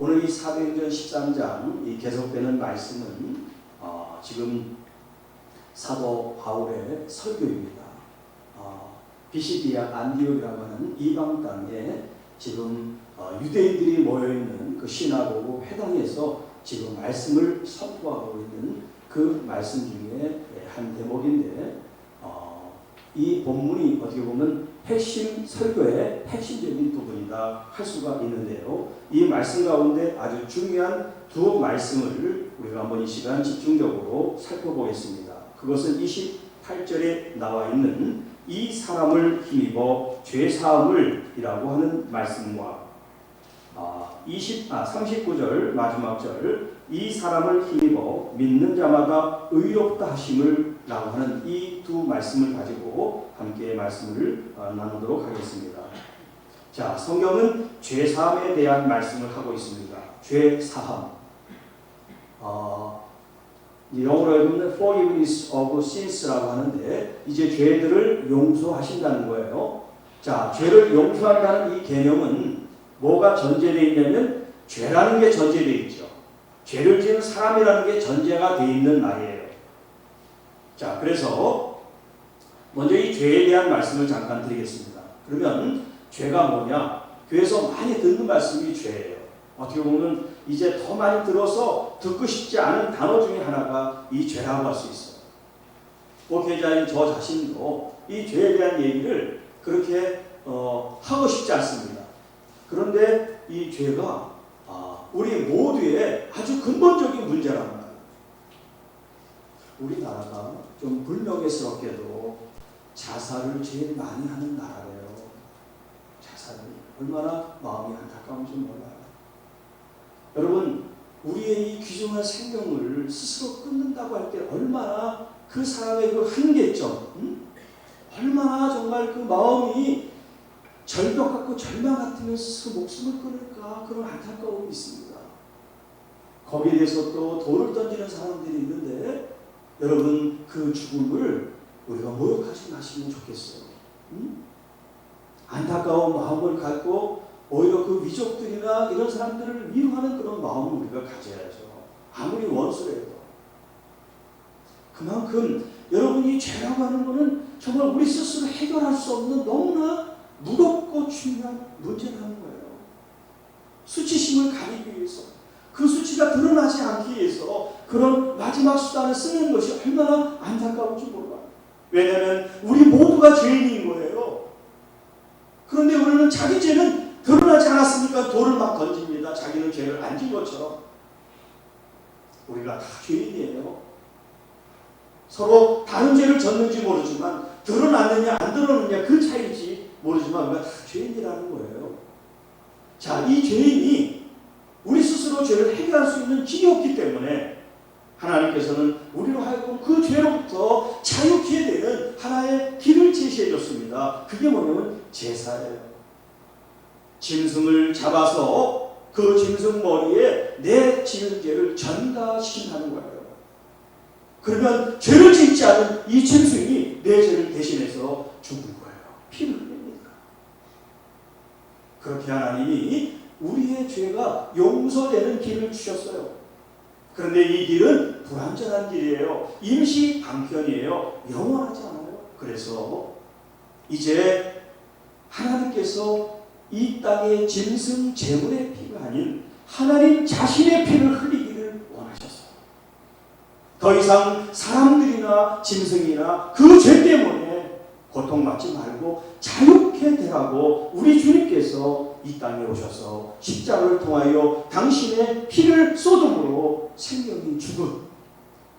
오늘 이 사도행전 13장 이 계속되는 말씀은 지금 사도 바울의 설교입니다. 비시디아 안디옥이라고 하는 이방 땅에 지금 유대인들이 모여있는 그 시나고그 회당에서 지금 말씀을 선포하고 있는 그 말씀 중에 한 대목인데, 이 본문이 어떻게 보면 핵심 설교의 핵심적인 부분이다 할 수가 있는데요. 이 말씀 가운데 아주 중요한 두 말씀을 우리가 한번 이 시간 집중적으로 살펴보겠습니다. 그것은 28절에 나와 있는 이 사람을 힘입어 죄사함을이라고 하는 말씀과 39절 마지막 절 이 사람을 힘입어 믿는 자마다 의롭다 하심을 라고 하는 이 두 말씀을 가지고 함께 말씀을 나누도록 하겠습니다. 자, 성경은 죄사함에 대한 말씀을 하고 있습니다. 죄사함. 영어로 읽으면 forgiveness of sins라고 하는데, 이제 죄들을 용서하신다는 거예요. 자, 죄를 용서한다는 이 개념은 뭐가 전제되어 있냐면 죄라는 게 전제되어 있죠. 죄를 지은 사람이라는 게 전제가 되어 있는 말이에요. 자, 그래서 먼저 이 죄에 대한 말씀을 잠깐 드리겠습니다. 그러면 죄가 뭐냐? 교회에서 많이 듣는 말씀이 죄예요. 어떻게 보면 이제 더 많이 들어서 듣고 싶지 않은 단어 중에 하나가 이 죄라고 할 수 있어요. 목회자인 저 자신도 이 죄에 대한 얘기를 그렇게 하고 싶지 않습니다. 그런데 이 죄가 우리 모두의 아주 근본적인 문제라는 거예요. 우리나라가 좀 불명예스럽게도 자살을 제일 많이 하는 나라래요. 자살을. 얼마나 마음이 안타까운지 몰라요. 여러분, 우리의 이 귀중한 생명을 스스로 끊는다고 할 때 얼마나 그 사람의 그 한계점, 얼마나 정말 그 마음이 절벽 같고 절망 같으면서 스스로 목숨을 끊을까, 그런 안타까움이 있습니다. 거기에 대해서 또 돌을 던지는 사람들이 있는데, 여러분 그 죽음을 우리가 모욕하지 마시면 좋겠어요. 안타까운 마음을 갖고 오히려 그 위족들이나 이런 사람들을 위로하는 그런 마음을 우리가 가져야죠. 아무리 원수래도. 그만큼 여러분이 죄라고 하는 것은 정말 우리 스스로 해결할 수 없는 너무나 무겁고 중요한 문제라는 거예요. 수치심을 가리기 위해서, 그 수치가 드러나지 않기 위해서 그런 마지막 수단을 쓰는 것이 얼마나 안타까운지 몰라요. 왜냐하면 우리 모두가 죄인인 거예요. 그런데 우리는 자기 죄는 드러나지 않았으니까 돌을 막 던집니다. 자기는 죄를 안 진 것처럼. 우리가 다 죄인이에요. 서로 다른 죄를 졌는지 모르지만, 드러났느냐 안 드러났느냐 그 차이지 모르지만 우리가 다 죄인이라는 거예요. 자, 이 죄인이 우리 스스로 죄를 해결할 수 있는 길이 없기 때문에 하나님께서는 우리로 하여금 그 죄로부터 자유케 되는 하나의 길을 제시해 줬습니다. 그게 뭐냐면 제사예요. 짐승을 잡아서 그 짐승 머리에 내 지은 죄를 전가시킨다는 거예요. 그러면 죄를 짓지 않은 이 짐승이 내 죄를 대신해서 죽은 거예요. 피를 흘립니다. 그렇게 하나님이 우리의 죄가 용서되는 길을 주셨어요. 그런데 이 길은 불완전한 길이에요. 임시 방편이에요. 영원하지 않아요. 그래서 이제 하나님께서 이 땅의 짐승 제물의 피가 아닌 하나님 자신의 피를 흘리기를 원하셨어요. 더 이상 사람들이나 짐승이나 그 죄 때문에 고통받지 말고 자유케 되라고 우리 주님께서 이 땅에 오셔서 십자가를 통하여 당신의 피를 쏟음으로 생명이 죽은,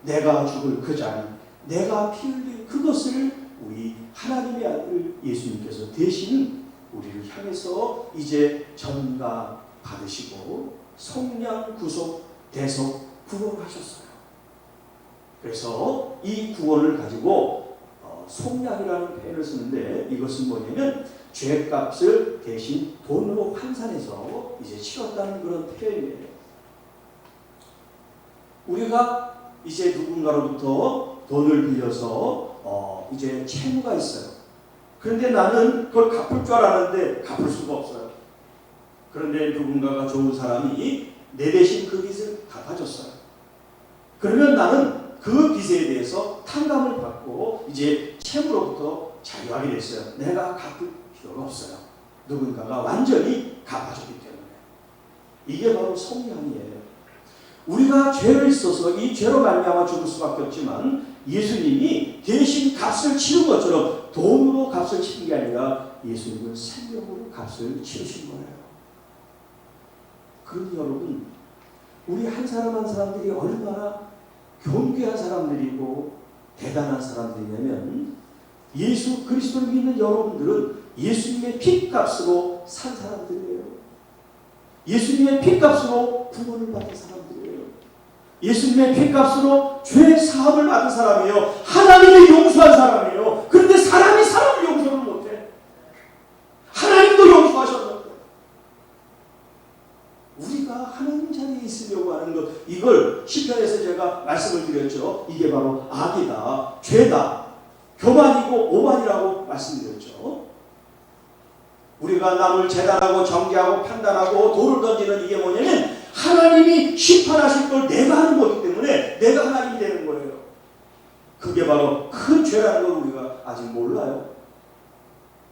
내가 죽을 그 자리, 내가 피 흘릴 그것을 우리 하나님의 아들 예수님께서 대신 우리를 향해서 이제 전가 받으시고 속량, 구속, 대속, 구원하셨어요. 그래서 이 구원을 가지고 속량이라는 표현을 쓰는데, 이것은 뭐냐면 죄값을 대신 돈으로 환산해서 이제 치렀다는 그런 표현이에요. 우리가 이제 누군가로부터 돈을 빌려서 이제 채무가 있어요. 그런데 나는 그걸 갚을 줄 알았는데 갚을 수가 없어요. 그런데 누군가가 좋은 사람이 내 대신 그 빚을 갚아줬어요. 그러면 나는 그 빚에 대해서 탕감을 받고 이제 채무로부터 자유하게 됐어요. 내가 갚을 필요가 없어요. 누군가가 완전히 갚아줬기 때문에. 이게 바로 성량이에요. 우리가 죄를 있어서 이 죄로 말미암아 죽을 수밖에 없지만 예수님이 대신 값을 치른 것처럼 돈으로 값을 치른 게 아니라 예수님은 생명으로 값을 치르신 거예요. 그러니 여러분, 우리 한 사람 한 사람들이 얼마나 존귀한 사람들이고 대단한 사람들이냐면 예수 그리스도를 믿는 여러분들은 예수님의 핏값으로 산 사람들이에요. 예수님의 핏값으로 구원을 받은 사람들이에요. 예수님의 핏값으로 죄 사함을 받은 사람이에요. 하나님이 용서한 사람이에요. 그런데 사람이 사람을 용서를 못해. 하나님도 용서하셨는데 우리가 하나님 자리에 있으려고 하는 것, 이걸 시편에서 제가 말씀을 드렸죠. 이게 바로 악이다, 죄다, 교만이고 오만이라고 말씀드렸죠. 우리가 남을 재단하고 정죄하고 판단하고 돌을 던지는 이게 뭐냐면 하나님이 심판하실 걸 내가 하는 거기 때문에 내가 하나님이 되는 거예요. 그게 바로 큰 죄라는 걸 우리가 아직 몰라요.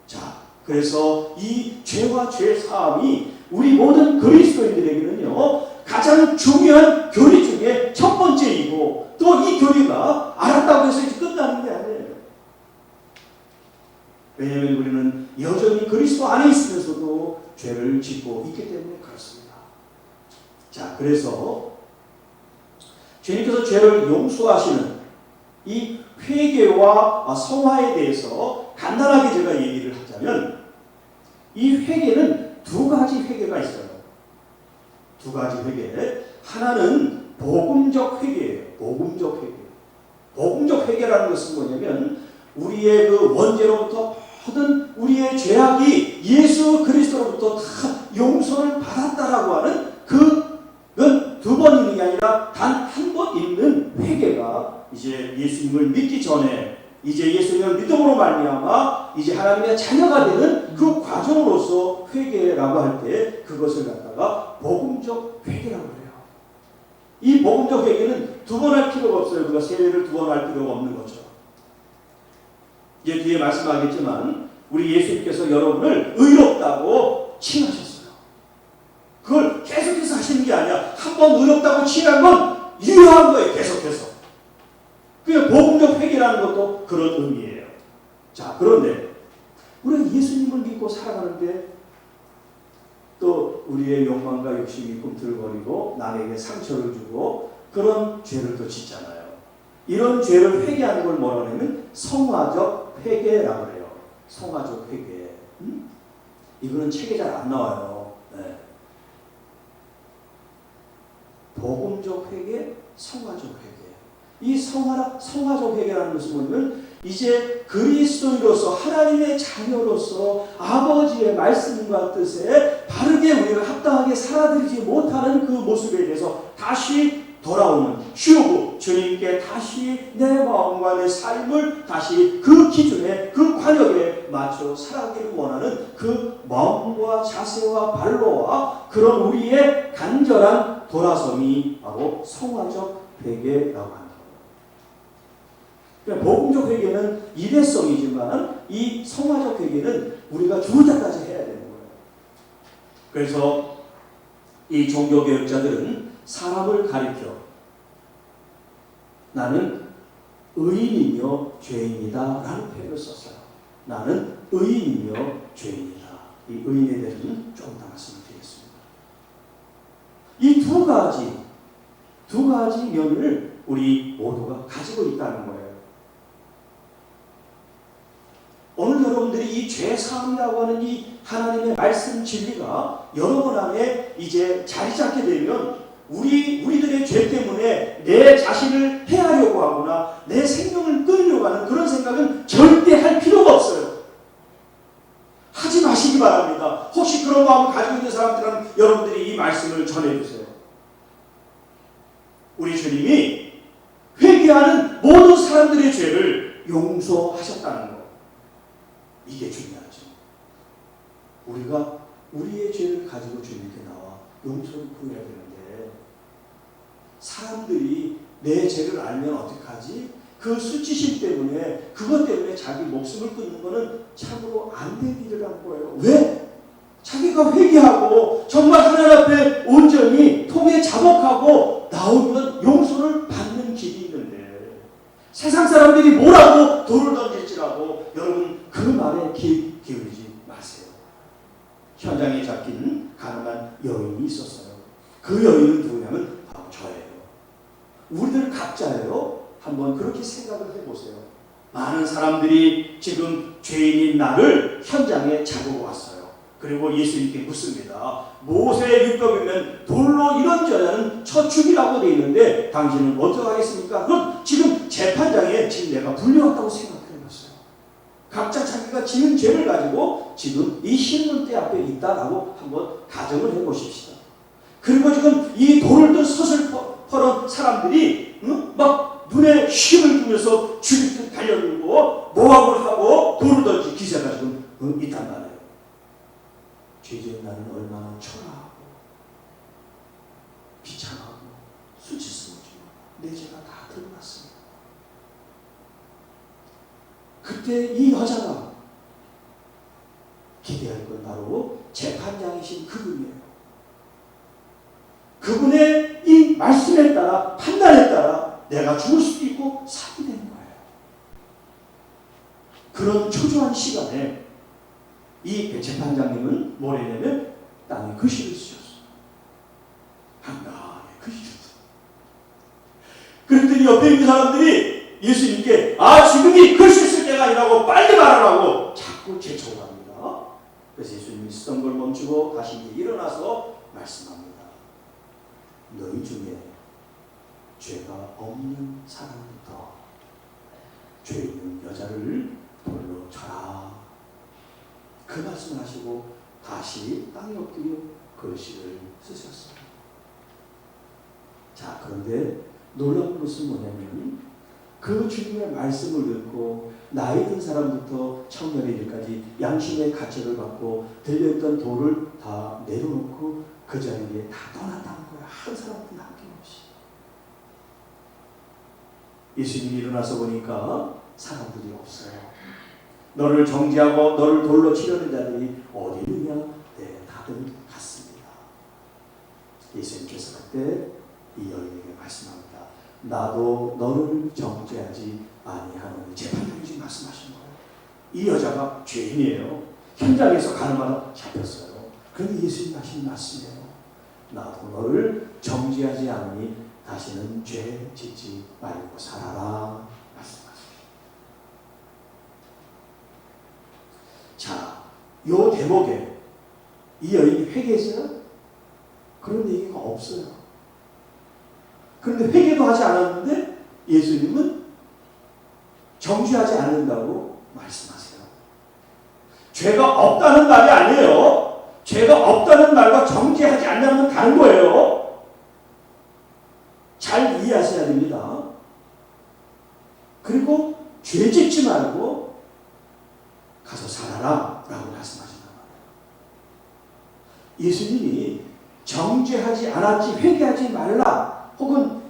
자, 그래서 이 죄와 죄 사함이 우리 모든 그리스도인들에게는요 가장 중요한 교리 중에 첫 번째이고, 또 이 교리가 알았다고 해서 이제 끝나는 게 아니에요. 왜냐하면 우리는 여전히 그리스도 안에 있으면서도 죄를 짓고 있기 때문에 그렇습니다. 자, 그래서 주님께서 죄를 용서하시는 이 회개와 성화에 대해서 간단하게 제가 얘기를 하자면, 이 회개는 두 가지 회개가 있어요. 두 가지 회개. 하나는 복음적 회개예요. 복음적 회개. 복음적 회개라는 것은 뭐냐면 우리의 그 원죄로부터 모든 우리의 죄악이 예수 그리스도로부터 다 용서를 받았다라고 하는 그건 두 번 있는 게 아니라 단 한 번 있는 회개가 이제 예수님을 믿기 전에 이제 예수님을 믿음으로 말미암아 이제 하나님의 자녀가 되는 그 과정으로서 회개라고 할 때 그것을 갖다가 복음적 회개라고 해요. 이 복음적 회개는 두 번 할 필요가 없어요. 우리가 세례를 두 번 할 필요가 없는 거죠. 이제 뒤에 말씀하겠지만 우리 예수님께서 여러분을 의롭다고 칭하셨어요. 그걸 계속해서 하시는 게 아니야. 한 번 의롭다고 칭한 건 유효한 거예요. 계속해서. 그게 복음적 회개라는 것도 그런 의미예요. 자, 그런데 우리가 예수님을 믿고 살아가는데 또 우리의 욕망과 욕심이 꿈틀거리고 남에게 상처를 주고 그런 죄를 또 짓잖아요. 이런 죄를 회개하는 걸 뭐라고 하냐면 성화적 회개라고 해요. 성화적 회개. 이거는 책에 잘 안 나와요. 네. 복음적 회개, 성화적 회개. 이 성화적 회개라는 것은 뭐냐면 이제 그리스도인으로서 하나님의 자녀로서 아버지의 말씀과 뜻에 바르게 우리가 합당하게 살아들이지 못하는 그 모습에 대해서 다시 돌아오는 휴브, 주님께 다시 내 마음과 내 삶을 다시 그 기준에 그 관역에 맞춰 살아가기를 원하는 그 마음과 자세와 발로와 그런 우리의 간절한 돌아섬이 바로 성화적 회개라고 합니다. 복음적 회개는 일회성이지만 이 성화적 회개는 우리가 죽을 때까지 해야 되는 거예요. 그래서 이 종교개혁자들은 사람을 가리켜 나는 의인이며 죄인이다 라는 표현을 썼어요. 나는 의인이며 죄인이다. 이 의인에 대해서는 조금 더 말씀을 드리겠습니다. 이 두 가지 면을 우리 모두가 가지고 있다는 거예요. 오늘 여러분들이 이 죄사함이라고 하는 이 하나님의 말씀 진리가 여러분 안에 이제 자리 잡게 되면 우리들의 죄 때문에 내 자신을 해하려고 하거나 내 생명을 끊으려고 하는 그런 생각은 절대 할 필요가 없어요. 하지 마시기 바랍니다. 혹시 그런 마음을 가지고 있는 사람들은 여러분들이 이 말씀을 전해주세요. 우리 주님이 회개하는 모든 사람들의 죄를 용서하셨다는 것. 이게 중요하죠. 우리가 우리의 죄를 가지고 주님께 나와 용서를 구해야 되는데 사람들이 내 죄를 알면 어떡하지? 그 수치심 때문에 그것 때문에 자기 목숨을 끊는 거는 참으로 안 된 일이라는 거예요. 왜? 자기가 회개하고 정말 하나님 앞에 온전히 통에 자복하고 나오면 용서를 받는 길이 있는데 세상 사람들이 뭐라고 돌을 던질지라도 여러분 그 말에 귀 기울이지 마세요. 현장에 잡힌 가난한 여인이 있었어요. 그 여인은 누구냐면 바로 저예요. 우리들 각자예요. 한번 그렇게 생각을 해보세요. 많은 사람들이 지금 죄인인 나를 현장에 잡으러 왔어요. 그리고 예수님께 묻습니다. 모세의 율법이면 돌로 이런 여자는 쳐 죽이라고 되어 있는데 당신은 어떻게 하겠습니까? 그럼 지금 재판장에 지금 내가 불려왔다고 생각해봤어요. 각자 자기가 지은 죄를 가지고 지금 이 신문대 앞에 있다라고 한번 가정을 해보십시다. 그리고 지금 이 돌을 든 서슬퍼런 사람들이 막 눈에 힘을 주면서 죽일 듯 달려들고 모함을 하고 돌을 던질 기세가 지금 있단 말이에요. 죄지은 나는 얼마나 초라하고 비참하고 수치스러워지고 내 죄가 다 드러났습니다. 그때 이 여자가 기대할 건 바로 재판장이신 그분이에요. 그분의 이 말씀에 따라 판단에 따라 내가 죽을 수도 있고 살게 되는 거예요. 그런 초조한 시간에 이 재판장님은 뭘 했냐면 땅에 글씨를 쓰셨어요. 한가하게 글씨를 쓰셨어요. 그랬더니 옆에 있는 사람들이 예수님께 지금이 글씨 쓸 때가 아니라고 빨리 말하라고 자꾸 재촉을 합니다. 그래서 예수님이 쓰던 걸 멈추고 다시 일어나서 말씀합니다. 너희 중에 죄가 없는 사람부터 죄 있는 여자를 돌로 쳐라. 그 말씀을 하시고 다시 땅에 엎드려 글씨를 쓰셨어요. 자, 그런데 놀라운 것은 뭐냐면 그 주님의 말씀을 듣고 나이 든 사람부터 청년이들까지 양심의 가책을 받고 들려있던 돌을 다 내려놓고 그 자리에 다 떠났다는 거예요. 한 사람도 남김없이. 예수님이 일어나서 보니까 사람들이 없어요. 너를 정죄하고 너를 돌로 치려는 자들이 어디 있느냐? 네, 다들 갔습니다. 예수님께서 그때 이 여인에게 말씀합니다. 나도 너를 정죄하지 아니하노니. 재판장이 지금 말씀하시는 거예요. 이 여자가 죄인이에요. 현장에서 가늠하러 잡혔어요. 그런데 예수님 하신 말씀이에요. 나도 너를 정죄하지 않으니 다시는 죄 짓지 말고 살아라. 자, 요 대목에 이 여인이 회개했어요? 그런 얘기가 없어요. 그런데 회개도 하지 않았는데 예수님은 정죄하지 않는다고 말씀하세요. 죄가 없다는 말이 아니에요. 죄가 없다는 말과 정죄하지 않는 건 다른 거예요. 잘 이해하셔야 됩니다. 그리고 죄 짓지 말고 가서 살아라 라고 말씀하신단 말이에요. 예수님이 정죄하지 않았지 회개하지 말라 혹은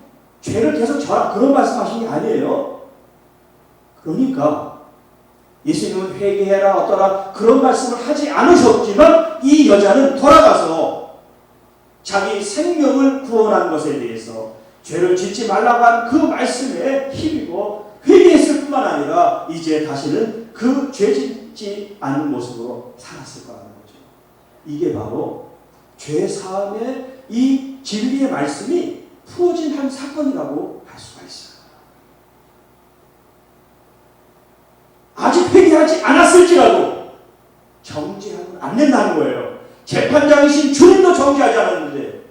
죄를 계속 져라 그런 말씀하신 게 아니에요. 그러니까 예수님은 회개해라 어떠라 그런 말씀을 하지 않으셨지만 이 여자는 돌아가서 자기 생명을 구원한 것에 대해서 죄를 짓지 말라고 한 그 말씀에 힘입어 회개했을 뿐만 아니라 이제 다시는 그 죄 짓지 않는 모습으로 살았을 거라는 거죠. 이게 바로 죄 사함의 이 진리의 말씀이 풀어진 한 사건이라고 할 수가 있어요. 아직 회개하지 않았을지라도 정죄하면 안 된다는 거예요. 재판장이신 주님도 정죄하지 않았는데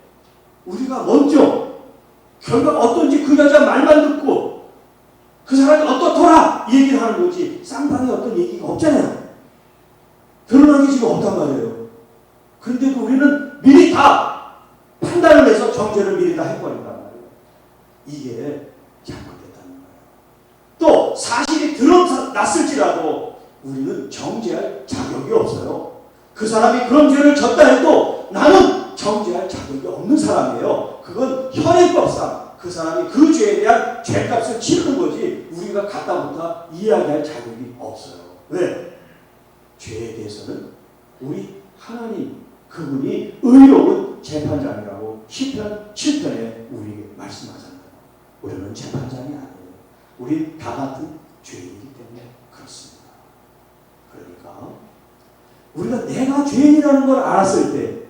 우리가 먼저 결과가 어떤지 그 여자 말만 듣고 그 사람이 어떻더라 이 얘기를 하는 거지 쌍방에 어떤 얘기가 없잖아요. 드러난 게 지금 없단 말이에요. 그런데도 우리는 미리 다 판단을 해서 정죄를 미리 다 해버린단 말이에요. 이게 잘못됐다는 거예요. 또 사실이 드러났을지라도 우리는 정죄할 자격이 없어요. 그 사람이 그런 죄를 졌다 해도 나는 정죄할 자격이 없는 사람이에요. 그건 현행법상 그 사람이 그 죄에 대한 죄값을 치르는 거지 우리가 갖다부터 이야기할 자격이 없어요. 왜? 죄에 대해서는 우리 하나님 그분이 의로운 재판장이라고 시편 7편에 우리에게 말씀하잖아요. 우리는 재판장이 아니에요. 우리 다 같은 죄인이기 때문에 그렇습니다. 그러니까 우리가 내가 죄인이라는 걸 알았을 때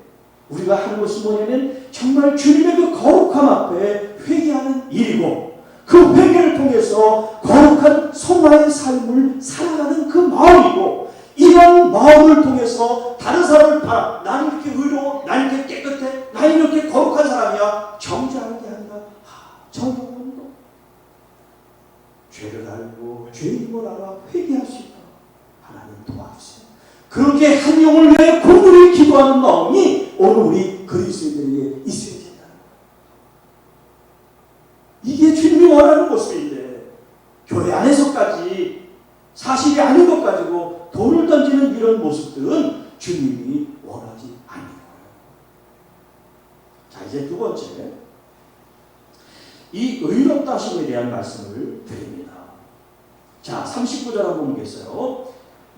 우리가 하는 것이 뭐냐면 정말 주님의 그 거룩함 앞에 회개하는 일이고 그 회개를 통해서 거룩한 성화의 삶을 살아가는 그 마음이고 이런 마음을 통해서 다른 사람을 봐. 나는 이렇게 의로워, 나는 이렇게 깨끗해, 나는 이렇게 거룩한 사람이야. 정죄하는 게 아니라 저 영혼도 죄를 알고 죄인임을 알아 회개할 수 있도록 하나님 도와주세요. 그렇게 한 영혼을 위해 공부를 기도하는 마음이 오늘 우리 그리스도인들에게 있어야 된다는 거예요. 이게 주님이 원하는 모습인데 교회 안에서까지 사실이 아닌 것 가지고 돌을 던지는 이런 모습들은 주님이 원하지 않는 거예요. 자, 이제 두 번째, 이 의롭다 하심에 대한 말씀을 드립니다. 자, 39절 한번 보겠어요.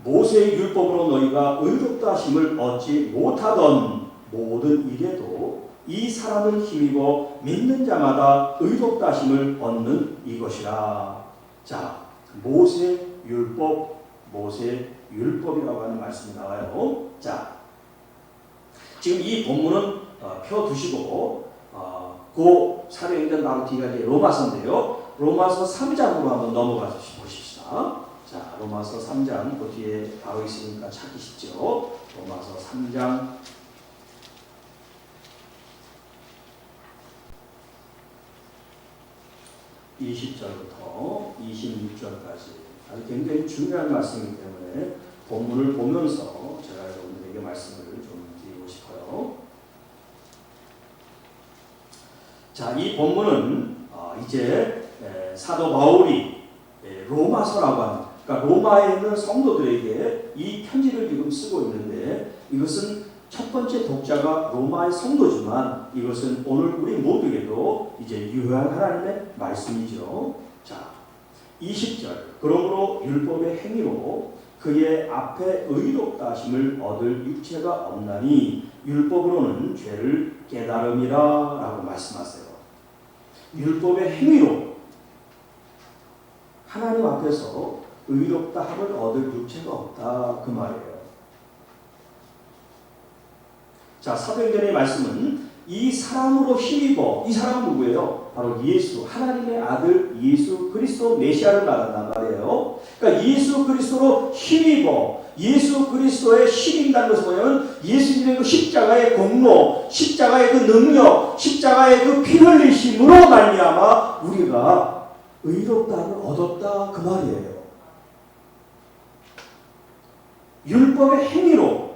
모세의 율법으로 너희가 의롭다 하심을 얻지 못하던 모든 일에도 이 사람을 힘입어 믿는 자마다 의롭다 하심을 얻는 이것이라. 자, 모세 율법이라고 하는 말씀이 나와요. 자, 지금 이 본문은 펴두시고 그 사도행전 바로 뒤가 이제 로마서인데요. 로마서 3장으로 한번 넘어가 보십시다. 자, 로마서 3장 그 뒤에 바로 있으니까 찾기 쉽죠. 로마서 3장 20절부터 26절까지 아주 굉장히 중요한 말씀이기 때문에 본문을 보면서 제가 여러분들에게 말씀을 좀 드리고 싶어요. 자, 이 본문은 이제 사도 바울이 로마서라고 하는, 그러니까 로마에 있는 성도들에게 이 편지를 지금 쓰고 있는데 이것은 첫 번째 독자가 로마의 성도지만 이것은 오늘 우리 모두에게도 이제 유효한 하나님의 말씀이죠. 자, 20절. 그러므로 율법의 행위로 그의 앞에 의롭다 하심을 얻을 육체가 없나니 율법으로는 죄를 깨달음이라 라고 말씀하세요. 율법의 행위로 하나님 앞에서 의롭다 함을 얻을 육체가 없다 그 말이에요. 자, 사도행전의 말씀은 이 사람으로 힘입어, 이 사람은 누구예요? 바로 예수, 하나님의 아들 예수 그리스도 메시아를 말한단 말이에요. 그러니까 예수 그리스도로 힘입어, 예수 그리스도의 힘입다는 것은 뭐냐면 예수님의 그 십자가의 공로, 십자가의 그 능력, 십자가의 그 피 흘리심으로 말미암아 우리가 의롭다함을 얻었다 그 말이에요. 율법의 행위로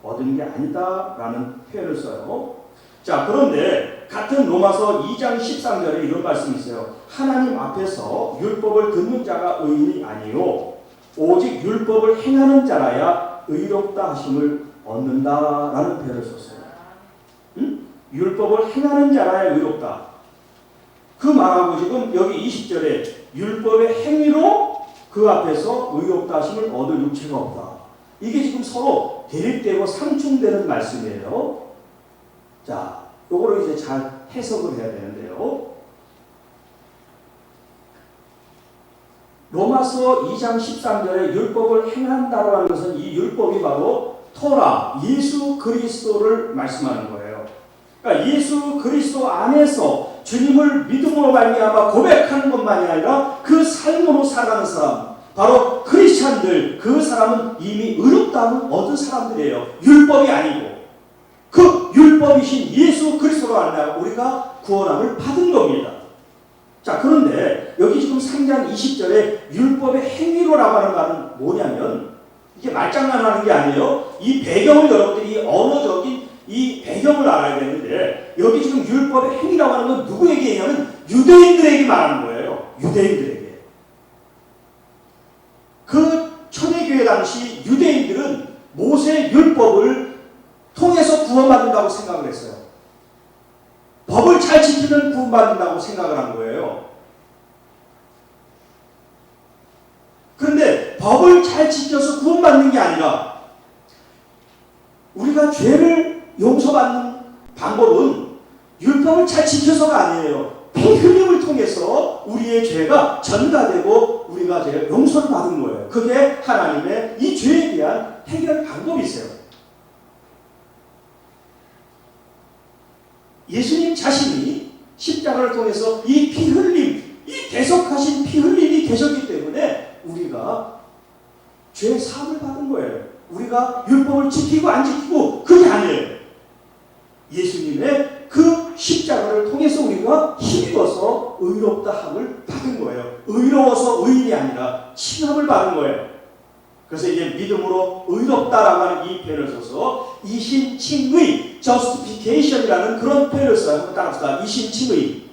얻은 게 아니다라는 표현을 써요. 자, 그런데 같은 로마서 2장 13절에 이런 말씀이 있어요. 하나님 앞에서 율법을 듣는 자가 의인이 아니요 오직 율법을 행하는 자라야 의롭다 하심을 얻는다라는 표현을 썼어요. 율법을 행하는 자라야 의롭다. 그 말하고 지금 여기 20절에 율법의 행위로 그 앞에서 의롭다 하심을 얻을 육체가 없다. 이게 지금 서로 대립되고 상충되는 말씀이에요. 자, 요거를 이제 잘 해석을 해야 되는데요. 로마서 2장 13절에 율법을 행한다고 하는 것은 이 율법이 바로 토라, 예수 그리스도를 말씀하는 거예요. 그러니까 예수 그리스도 안에서 주님을 믿음으로 말미암아 고백하는 것만이 아니라 그 삶으로 살아가는 사람, 바로 크리스찬들, 그 사람은 이미 의롭다함을 얻은 사람들이에요. 율법이 아니고 그 율법이신 예수 그리스도로 말미암아 우리가 구원함을 받은 겁니다. 자, 그런데 여기 지금 3장 20절에 율법의 행위로라고 하는 말은 뭐냐면 이게 말장난하는 게 아니에요. 이 배경을 여러분들이 언어적인 이 배경을 알아야 되는데 여기 지금 율법의 행위라고 하는 건 누구에게 얘기하면 유대인들에게 말하는 거예요. 유대인들에게. 그 초대교회 당시 유대인들은 지키면 구원받는다고 생각을 한 거예요. 그런데 법을 잘 지켜서 구원받는 게 아니라 우리가 죄를 용서받는 방법은 율법을 잘 지켜서가 아니에요. 피 흘림을 통해서 우리의 죄가 전가되고 우리가 이제 용서를 받은 거예요. 그게 하나님의 이 죄에 대한 해결 방법이세요. 예수님 자신이 십자가를 통해서 이 피 흘림, 이 대속하신 피 흘림이 되셨기 때문에 우리가 죄 사함을 받은 거예요. 우리가 율법을 지키고 안 지키고 그게 아니에요. 예수님의 그 십자가를 통해서 우리가 힘입어서 의롭다 함을 받은 거예요. 의로워서 의인이 아니라 칭함을 받은 거예요. 그래서 이제 믿음으로 의롭다라고 하는 이 표현을 써서 이신칭의 justification이라는 그런 표현을 써요. 한번 따라합시다. 이신칭의.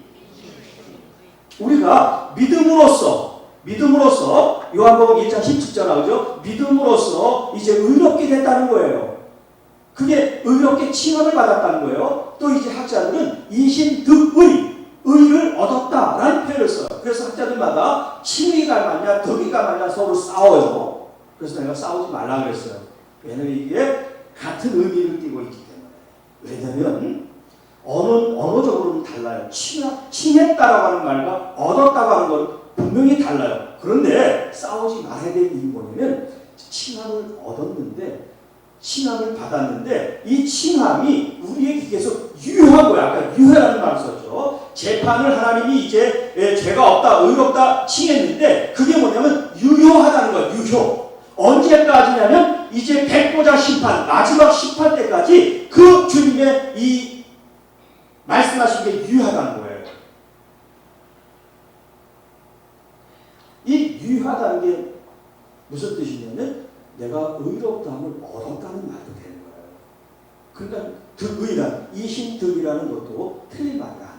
우리가 믿음으로써 요한복음 1장 17절 나오죠. 믿음으로써 이제 의롭게 됐다는 거예요. 그게 의롭게 칭함을 받았다는 거예요. 또 이제 학자들은 이신득의, 의를 얻었다라는 표현을 써요. 그래서 학자들마다 칭의가 맞냐 덕의가 맞냐 서로 싸워요. 그래서 내가 싸우지 말라 그랬어요. 왜냐면 이게 같은 의미를 띠고 있기 때문에. 왜냐면 언어적으로는 달라요. 칭했다라고 하는 말과 얻었다고 하는 건 분명히 달라요. 그런데 싸우지 말아야 될 이유는 뭐냐면 칭함을 얻었는데 칭함을 받았는데 이 칭함이 우리에게 계속 유효한 거야. 아까 유효라는 말을 썼죠. 재판을 하나님이 이제 죄가 없다, 의롭다 칭했는데 그게 뭐냐면 유효하다는 거야. 유효. 언제까지냐면 이제 백보자 심판, 마지막 심판 때까지 그 주님의 이 말씀하신 게 유효하다는 거예요. 이 유효하다는 게 무슨 뜻이냐면 내가 의롭다함을 얻었다는 말도 되는 거예요. 그러니까 득의란, 이신득이라는 것도 틀린 말이 아니에요.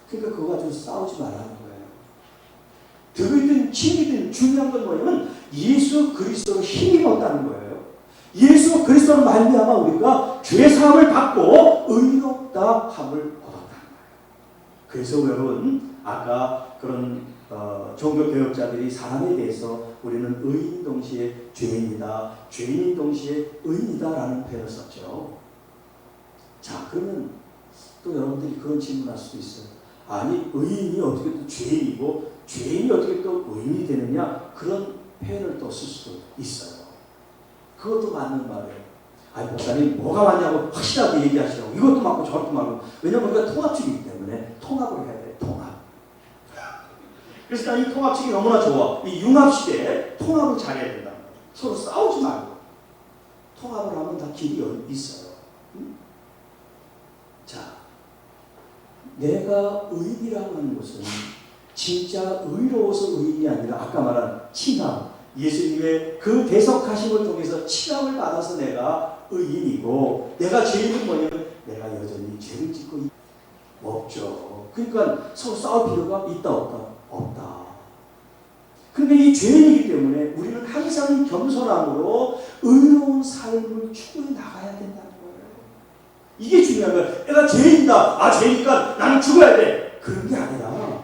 그러니까 그거 가지고 싸우지 말라는 거예요. 득이든 칭이든 중요한 건 뭐냐면 예수 그리스도로 힘입었다는 거예요. 예수 그리스도로 말미암아 우리가 죄 사함을 받고 의롭다 함을 얻었다는 거예요. 그래서 여러분 아까 그런 종교 교역자들이 사람에 대해서 우리는 의인 동시에 죄인이다, 죄인인 동시에 의인이다라는 표현을 썼죠. 자, 그러면 또 여러분들이 그런 질문할 수도 있어요. 아니 의인이 어떻게 또 죄인이고 죄인이 어떻게 또 의인이 되느냐, 그런 표현을 또 쓸 수도 있어요. 그것도 맞는 말이에요. 아니 목사님 뭐가 맞냐고 확실하게 얘기하시라고. 이것도 맞고 저것도 맞고. 왜냐면 우리가 통합주의이기 때문에 통합을 해야 돼요. 통합. 그래서 난 이 통합책이 너무나 좋아. 이 융합시대에 통합을 잘해야 된다. 서로 싸우지 말고 통합을 하면 다 길이 있어요. 응? 자, 내가 의인이라고 하는 것은 진짜 의로워서 의인이 아니라 아까 말한 칭함, 예수님의 그 대속하심을 통해서 칭함을 받아서 내가 의인이고, 내가 죄인은 뭐냐면 내가 여전히 죄를 짓고 없죠. 그러니까 서로 싸울 필요가 있다 없다? 없다. 그런데 이 죄인이기 때문에 우리는 항상 겸손함으로 의로운 삶을 추구해 나가야 된다는 거예요. 이게 중요한 거예요. 내가 죄인이다. 아, 죄니까 나는 죽어야 돼. 그런 게 아니라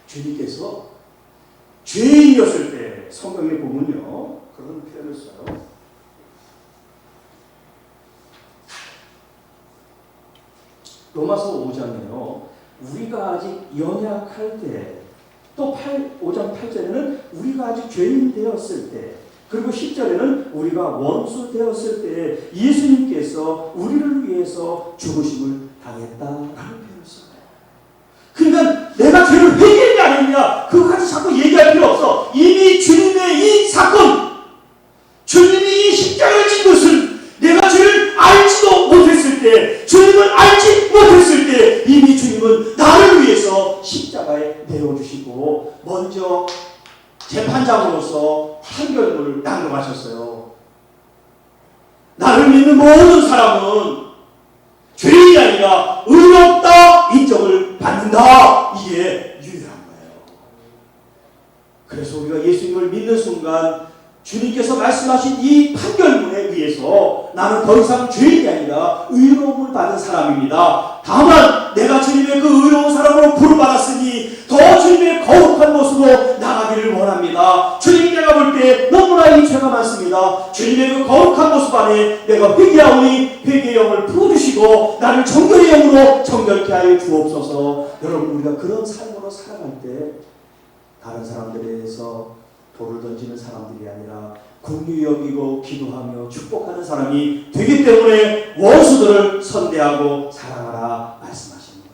주님께서 죄인이었을 때 성경에 보면요, 그런 표현을 써요. 로마서 5장에요. 우리가 아직 연약할 때, 또 5장 8절에는 우리가 아직 죄인 되었을 때, 그리고 10절에는 우리가 원수 되었을 때 예수님께서 우리를 위해서 죽으심을 당했다라는 표현을 써요. 그러니까 내가 죄를 회개했냐 안 했냐 그거까지 자꾸 얘기할 필요 없어. 이미 주님의 이 사건, 주님이 이 십자가를 진 것을 내가 죄를 알지도 못했을 때, 주님을 알지 못했을 때 이미 주님은 나를 위해서 십자가에 내어주시고 먼저 재판장으로서 판결문을 낭독하셨어요. 나를 믿는 모든 사람은 죄인이 아니라 의롭다 인정을 받는다. 이게 유일한 거예요. 그래서 우리가 예수님을 믿는 순간 주님께서 말씀하신 이 판결문에 의해서 나는 더 이상 죄인이 아니라 의로움을 받은 사람입니다. 다만 내가 주님의 그 의로운 사람으로 부름받았으니 더 주님의 거룩한 모습으로 나가기를 원합니다. 주님, 내가 볼 때 너무나 이 죄가 많습니다. 주님의 그 거룩한 모습 안에 내가 회개하오니 회개의 영을 부어주시고 나를 정결의 영으로 정결케 하여 주옵소서. 여러분, 우리가 그런 삶으로 살아갈 때 다른 사람들에 대해서 돌을 던지는 사람들이 아니라 긍휼히 여기고 기도하며 축복하는 사람이 되기 때문에 원수들을 선대하고 사랑하라 말씀하십니다.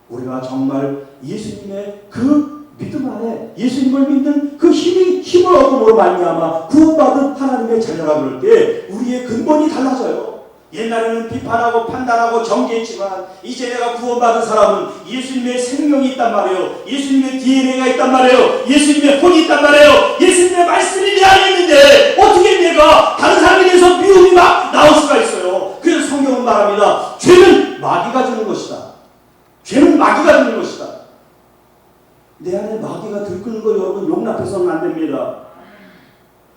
우리가 정말 예수님의 그 믿음 안에 예수님을 믿는 그 힘을 얻음으로 말미암아 구원받은 하나님의 자녀라 그럴 때 우리의 근본이 달라져요. 옛날에는 비판하고 판단하고 정죄했지만 이제 내가 구원받은 사람은 예수님의 생명이 있단 말이에요. 예수님의 DNA가 있단 말이에요. 예수님의 혼이 있단 말이에요. 예수님의 말씀이 내 안에 있는데 어떻게 내가 다른 사람에 대해서 미움이 막 나올 수가 있어요. 그래서 성경은 말합니다. 죄는 마귀가 주는 것이다. 죄는 마귀가 주는 것이다. 내 안에 마귀가 들끓는 거 여러분 용납해서는 안 됩니다.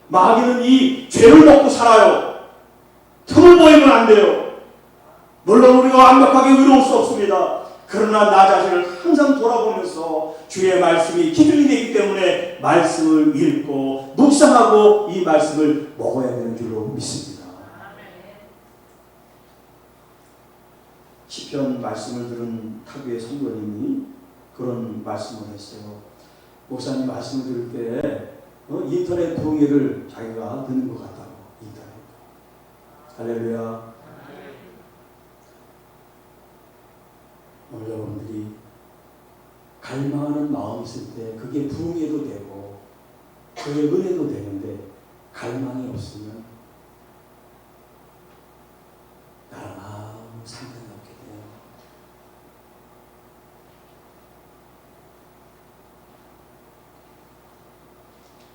마귀는 이 죄를 먹고 살아요. 틈을 보이면 안 돼요. 물론 우리가 완벽하게 의로울 수 없습니다. 그러나 나 자신을 항상 돌아보면서 주의 말씀이 기준이 되기 때문에 말씀을 읽고 묵상하고 이 말씀을 먹어야 되는 줄로 믿습니다. 시편 말씀을 들은 타교의 선교님이 그런 말씀을 했어요. 목사님 말씀을 들을 때 인터넷 동의를 자기가 듣는 것 같다고. 할렐루야. 오늘 여러분들이 갈망하는 마음이 있을 때 그게 부흥회도 되고 그게 은혜도 되는데 갈망이 없으면 나랑 아무 상관이 없게 돼요.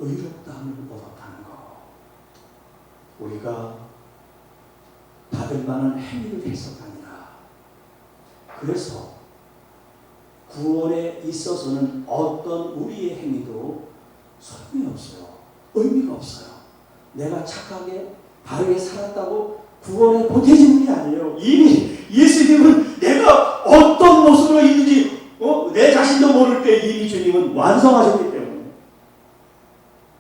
의롭다함을 얻었다는 거, 우리가 받을 만한 행위를 해서가 아니라 그래서 구원에 있어서는 어떤 우리의 행위도 소용이 없어요. 의미가 없어요. 내가 착하게 바르게 살았다고 구원에 보태지는 게 아니에요. 이미 예수님은 내가 어떤 모습으로 있는지 내 자신도 모를 때 이미 주님은 완성하셨기 때문에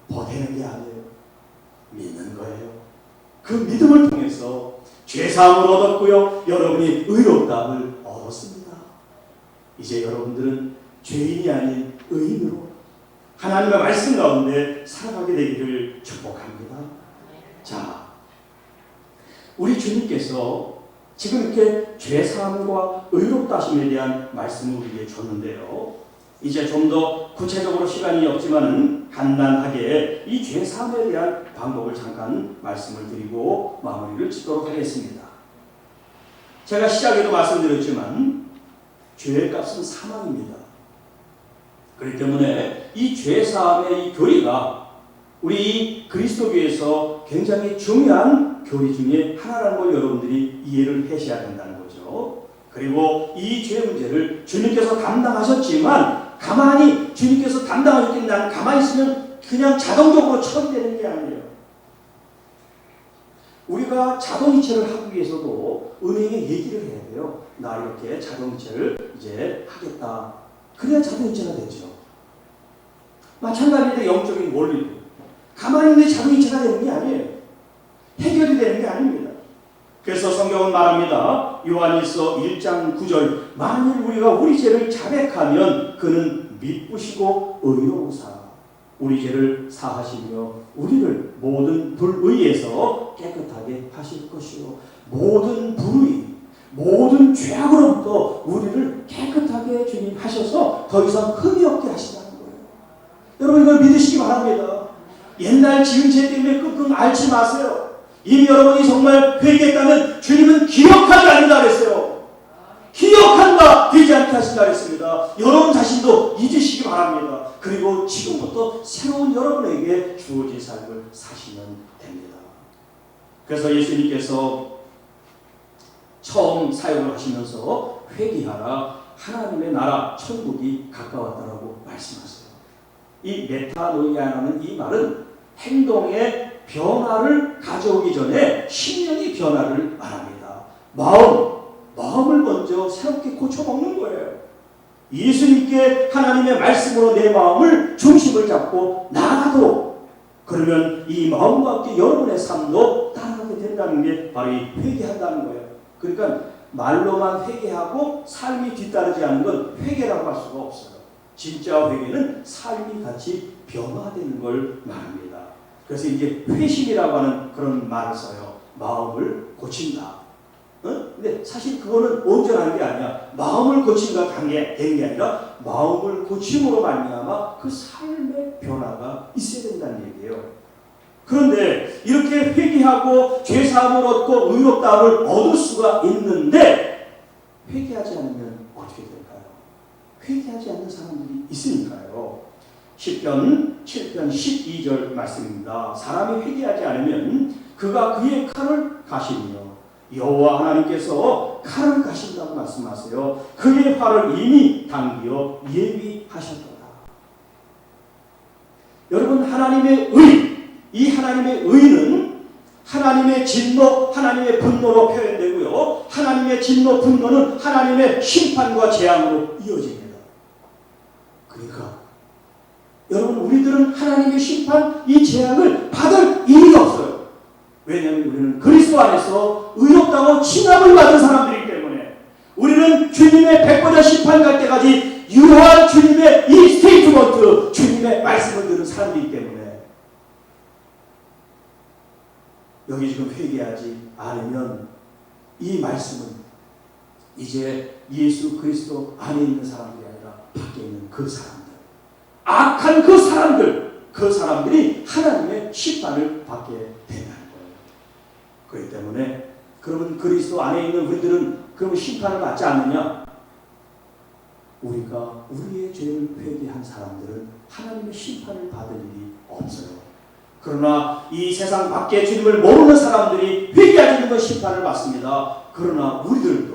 보태는 게 아니에요. 믿는 거예요. 그 믿음을 통해서 죄사함을 얻었고요. 여러분이 의롭다함을 얻었습니다. 이제 여러분들은 죄인이 아닌 의인으로 하나님의 말씀 가운데 살아가게 되기를 축복합니다. 자, 우리 주님께서 지금 이렇게 죄사함과 의롭다심에 대한 말씀을 우리에게 줬는데요. 이제 좀 더 구체적으로 시간이 없지만은 간단하게 이 죄사함에 대한 방법을 잠깐 말씀을 드리고 마무리를 짓도록 하겠습니다. 제가 시작에도 말씀드렸지만 죄의 값은 사망입니다. 그렇기 때문에 이 죄사함의 이 교리가 우리 그리스도교에서 굉장히 중요한 교리 중에 하나라는 걸 여러분들이 이해를 하셔야 된다는 거죠. 그리고 이 죄 문제를 주님께서 담당하셨지만 가만히 주님께서 담당하셨기는 나는 가만히 있으면 그냥 자동적으로 처리되는 게 아니에요. 우리가 자동이체를 하기 위해서도 은행에 얘기를 해야 돼요. 나 이렇게 자동이체를 이제 하겠다. 그래야 자동이체가 되죠. 마찬가지로 영적인 원리도 가만히 있는 자동이체가 되는 게 아니에요. 해결이 되는 게 아닙니다. 그래서 성경은 말합니다. 요한일서 1장 9절 만일 우리가 우리 죄를 자백하면 그는 미쁘시고 의로우사 우리 죄를 사하시며 우리를 모든 불의에서 깨끗하게 하실 것이요 모든 불의 모든 죄악으로부터 우리를 깨끗하게 주님 하셔서 더 이상 흠이 없게 하신다는 거예요. 여러분 이걸 믿으시기 바랍니다. 옛날 지은 죄 때문에 끙끙 앓지 마세요. 이미 여러분이 정말 회개했다면 주님은 기억하지 않는다 그랬어요. 기억한다 되지 않게 하신다 그랬습니다. 여러분 자신도 잊으시기 바랍니다. 그리고 지금부터 새로운 여러분에게 주어진 삶을 사시면 됩니다. 그래서 예수님께서 처음 사역을 하시면서 회개하라 하나님의 나라 천국이 가까웠다라고 말씀하세요. 이 메타노이아라는 이 말은 행동의 변화를 가져오기 전에 심령이 변화를 말합니다. 마음을 먼저 새롭게 고쳐먹는 거예요. 예수님께 하나님의 말씀으로 내 마음을 중심을 잡고 나아가도록, 그러면 이 마음과 함께 여러분의 삶도 따라가게 된다는 게 바로 이 회개한다는 거예요. 그러니까 말로만 회개하고 삶이 뒤따르지 않는 건 회개라고 할 수가 없어요. 진짜 회개는 삶이 같이 변화되는 걸 말합니다. 그래서 이제 회심이라고 하는 그런 말을 써요. 마음을 고친다. 근데 사실 그거는 온전한 게 아니야. 마음을 고친가 된 게 아니라 마음을 고침으로 말미암아 그 삶의 변화가 있어야 된다는 얘기예요. 그런데 이렇게 회개하고 죄사함을 얻고 의롭다함을 얻을 수가 있는데 회개하지 않으면 어떻게 될까요? 회개하지 않는 사람들이 있으니까요. 시편 7편 12절 말씀입니다. 사람이 회개하지 않으면 그가 그의 칼을 가시며 여호와 하나님께서 칼을 가신다고 말씀하세요. 그의 활을 이미 당기어 예비하셨도다. 여러분, 하나님의 이 하나님의 의는 하나님의 진노, 하나님의 분노로 표현되고요. 하나님의 진노, 분노는 하나님의 심판과 재앙으로 이어집니다. 그러니까 여러분, 우리들은 하나님의 심판, 이 재앙을 받을 일이가 없어요. 왜냐하면 우리는 그리스도 안에서 의롭다고 칭함을 받은 사람들이기 때문에, 우리는 주님의 백보자 심판 갈 때까지 유효한 주님의 이 스테이트먼트, 주님의 말씀을 들은 사람들이기 때문에, 여기 지금 회개하지 않으면 이 말씀은 이제 예수 그리스도 안에 있는 사람들이 아니라 밖에 있는 그 사람들, 악한 그 사람들이 하나님의 심판을 받게 된다는 거예요. 그렇기 때문에 그러면 그리스도 안에 있는 우리들은 그러면 심판을 받지 않느냐? 우리가 우리의 죄를 회개한 사람들은 하나님의 심판을 받을 일이 없어요. 그러나 이 세상 밖에 주님을 모르는 사람들이 회개하지 않는 건 심판을 받습니다. 그러나 우리들도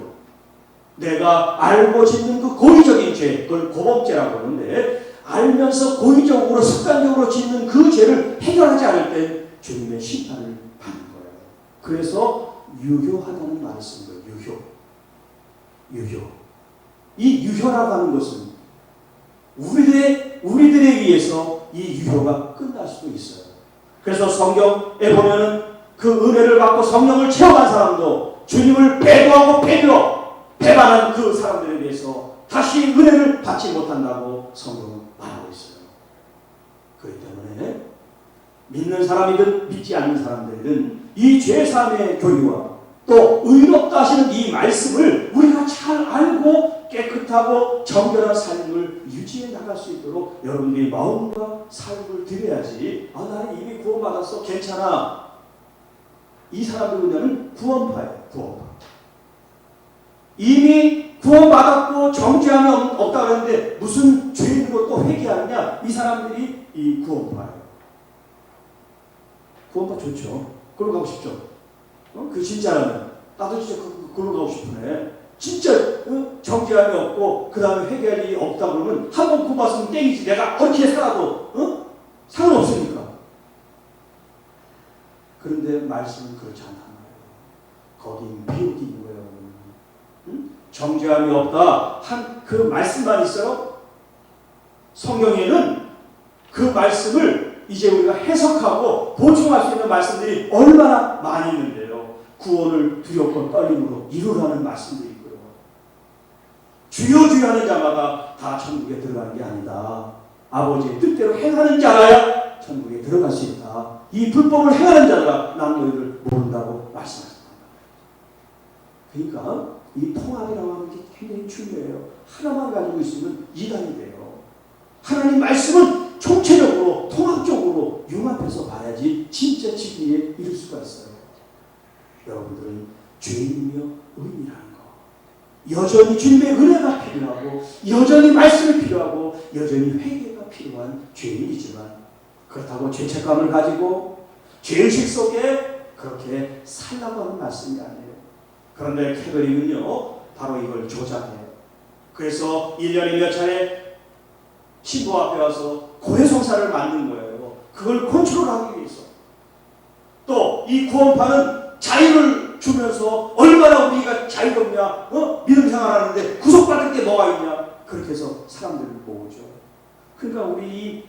내가 알고 짓는 그 고의적인 죄, 그걸 고범죄라고 하는데, 알면서 고의적으로 습관적으로 짓는 그 죄를 해결하지 않을 때 주님의 심판을 받는 거예요. 그래서 유효하다는 말을 쓴 거예요. 유효. 이 유효라고 하는 것은 우리들에 의해서 이 유효가 끝날 수도 있어요. 그래서 성경에 보면은 그 은혜를 받고 성령을 체험한 사람도 주님을 배도하고 배반한 그 사람들에 대해서 다시 은혜를 받지 못한다고 성경은 말하고 있어요. 그렇기 때문에 믿는 사람이든 믿지 않는 사람들이든 이 죄사함의 교리와 또 의롭다 하시는 이 말씀을 우리가 잘 알고 깨끗하고 정결한 삶을 유지해 나갈 수 있도록 여러분들이 마음과 삶을 드려야지. 나는 이미 구원받았어, 괜찮아. 이 사람들은 구원파예요. 구원파. 이미 구원받았고 정죄함이 없다고 하는데 무슨 죄인으로 또 회개하느냐? 이 사람들이 이 구원파예요. 구원파 좋죠. 그러고 가고 싶죠. 그 진짜라면 나도 진짜 그러고 가고 싶으네. 진짜 정죄함이 없고 그 다음에 회개할 일이 없다 그러면 한 번 구원받으면 땡이지. 내가 어떻게 살아도 상관없으니까. 그런데 말씀은 그렇지 않단 말이에요. 거긴 비옥이 있는 거예요. 정죄함이 없다 한 그 말씀만 있어요. 성경에는 그 말씀을 이제 우리가 해석하고 보충할 수 있는 말씀들이 얼마나 많이 있는데요. 구원을 두렵고 떨림으로 이루라는 말씀들이 있고요. 주여 주여 하는 자마다 다 천국에 들어가는 게 아니다. 아버지의 뜻대로 행하는 자라야 천국에 들어갈 수 있다. 이 불법을 행하는 자가 난 너희를 모른다고 말씀하셨다. 그러니까 이 통합이라고 하는 게 굉장히 중요해요. 하나만 가지고 있으면 이단이 돼요. 하나님 말씀은 총체적으로 통합적으로 융합해서 봐야지 진짜 진리에 이룰 수가 있어요. 여러분들은 죄인이며 의인이라는 거, 여전히 주님의 은혜가 필요하고 여전히 말씀이 필요하고 여전히 회개가 필요한 죄인이지만, 그렇다고 죄책감을 가지고 죄의식 속에 그렇게 살라고 하는 말씀이 아니에요. 그런데 캐더릭은요 바로 이걸 조작해요. 그래서 1년에 몇 차례 신부 앞에 와서 고해성사를 만든 거예요. 그걸 컨트롤하기 위해서. 이 구원파는 자유를 주면서 얼마나 우리가 자유롭냐, 믿음 생활하는데 구속받을 게 뭐가 있냐, 그렇게 해서 사람들을 모으죠. 그러니까 우리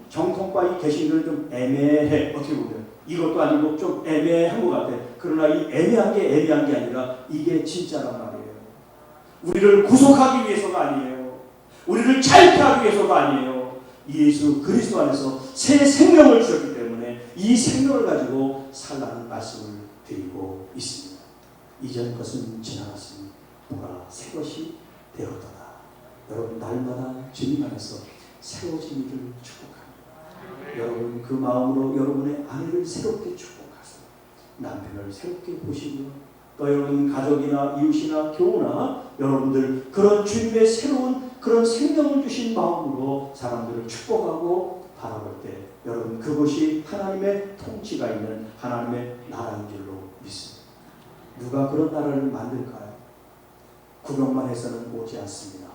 정통과 이 개신교는 좀 애매해. 어떻게 보면 이것도 아니고 좀 애매한 것 같아. 그러나 이 애매한 게 아니라 이게 진짜란 말이에요. 우리를 구속하기 위해서가 아니에요. 우리를 자유케 하기 위해서가 아니에요. 예수 그리스도 안에서 새 생명을 주셨기 때문에 이 생명을 가지고 살라는 말씀을 드리고 있습니다. 이전 것은 지나갔으니 보라 새 것이 되었도다. 여러분 날마다 주님 안에서 새로워지기를 축복합니다. 여러분 그 마음으로 여러분의 아내를 새롭게 축복하세요. 남편을 새롭게 보시고요. 또 여러분 가족이나 이웃이나 교우나 여러분들 그런 주님의 새로운 그런 생명을 주신 마음으로 사람들을 축복하고 바라볼 때 여러분 그것이 하나님의 통치가 있는 하나님의 나라인 줄로 믿습니다. 누가 그런 나라를 만들까요? 구경만 해서는 오지 않습니다.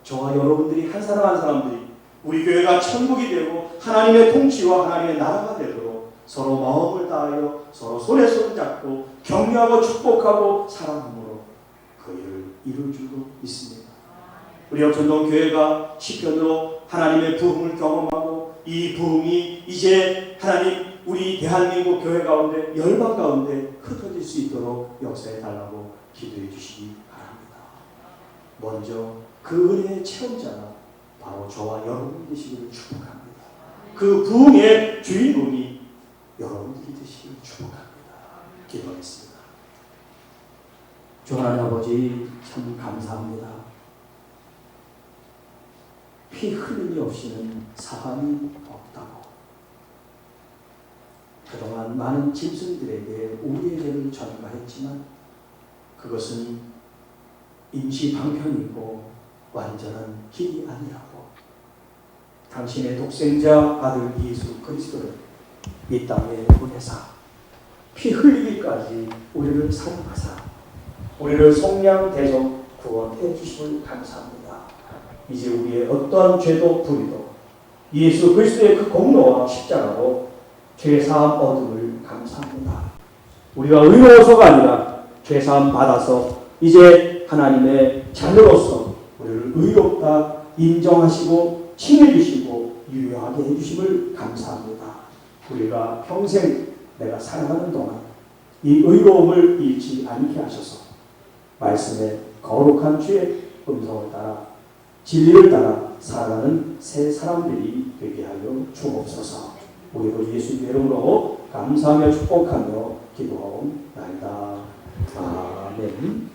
저와 여러분들이 한 사람 한 사람들이 우리 교회가 천국이 되고 하나님의 통치와 하나님의 나라가 되도록 서로 마음을 다하여 서로 손에 손 잡고 격려하고 축복하고 사랑함으로 그 일을 이룰 줄로 믿습니다. 우리 역전동 교회가 시편으로 하나님의 부흥을 경험하고 이 부흥이 이제 하나님 우리 대한민국 교회 가운데 열방 가운데 흩어질 수 있도록 역사해 달라고 기도해 주시기 바랍니다. 먼저 그 은혜의 체험자가 바로 저와 여러분 되시기를 축복합니다. 그 부흥의 주인공이 여러분들이 되시기를 축복합니다. 기도하겠습니다. 주 하나님 아버지 참 감사합니다. 피 흘림이 없이는 사함이 없다고. 그동안 많은 짐승들에게 우리의 죄를 전가했지만 그것은 임시 방편이고 완전한 길이 아니라고. 당신의 독생자 아들 예수 그리스도를 이 땅에 보내사 피 흘리기까지 우리를 사랑하사 우리를 속량대접 구원해 주심을 감사합니다. 이제 우리의 어떠한 죄도 불의도 예수 그리스도의 그 공로와 십자가로 죄사함 얻음을 감사합니다. 우리가 의로워서가 아니라 죄사함 받아서 이제 하나님의 자녀로서 우리를 의롭다 인정하시고 칭해주시고 유효하게 해주심을 감사합니다. 우리가 평생 내가 살아가는 동안 이 의로움을 잃지 않게 하셔서 말씀의 거룩한 주의 음성을 따라 진리를 따라 살아가는 새 사람들이 되게 하여 주옵소서. 우리도 예수님의 이름으로 감사하며 축복하며 기도하옵나이다. 아멘.